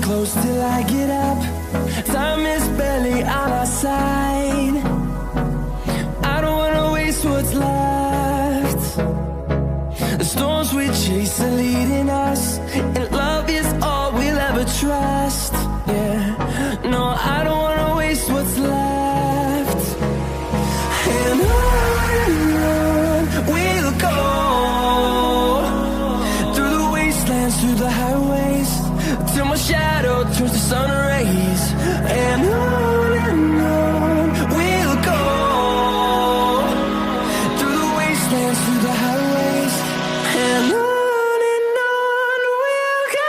close till I get up. Time is barely on our side. I don't wanna waste what's left. The storms we chase are leading us, and love is all we'll ever trust. Yeah, no, I don't wanna waste what's left. And on we'll go, through the wastelands, through the highways, till my shadow turns to sun rays. And on we'll go, through the wastelands, through the highways, and on we'll go.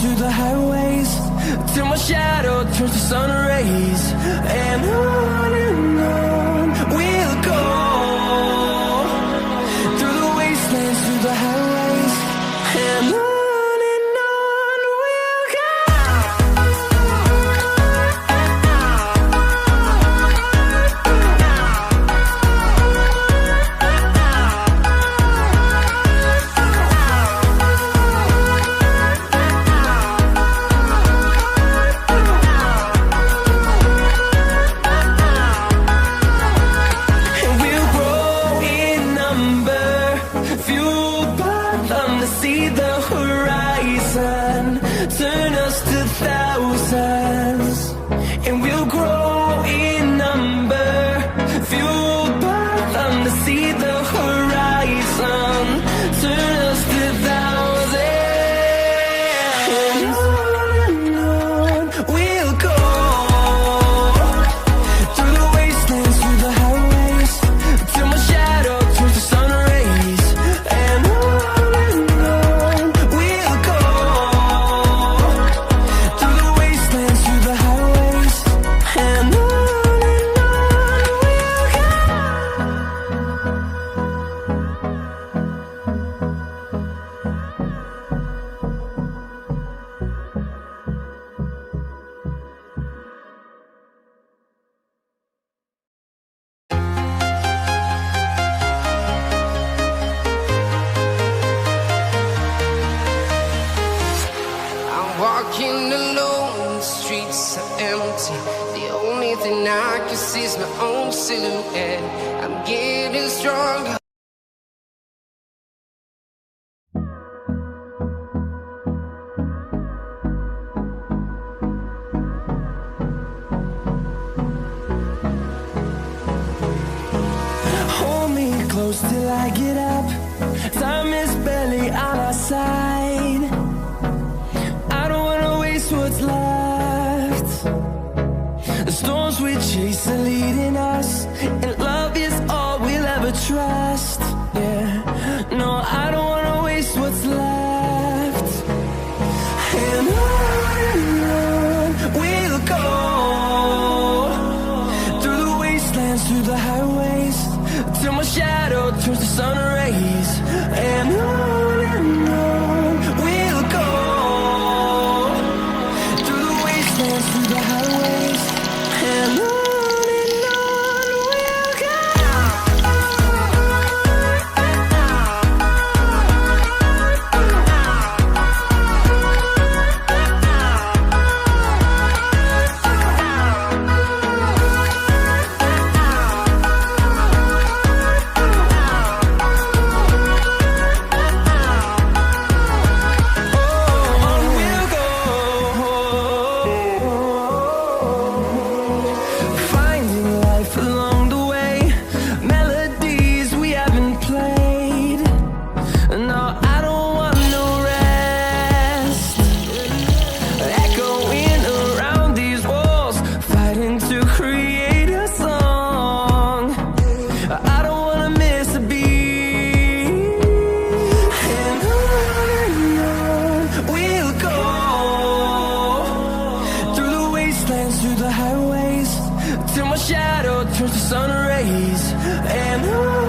Through the highways, till my shadow turns to sun rays. And on we'll go, through the wastelands, through the highways, and on we'll go. See the horizon turn us to thousands, and we'll grow in number, fueled by them to see the horizon turn us to thousands. And on we'll go, through the wastelands, through the highways, till my shadow turns to sun rays. And walking alone, the streets are empty. The only thing I can see is my own silhouette. I'm getting stronger. Hold me close till I get up. Time is barely on our side. What's left? The storms we chase are leading us, and love is all we'll ever trust. Yeah, no, I don't wanna waste what's left. And on we'll go, through the wastelands, through the highways, till my shadow turns to sun rays. And on we'll go, through the highways, and on we'll go. On we'll go, through the highways till my shadow turns to sun rays. And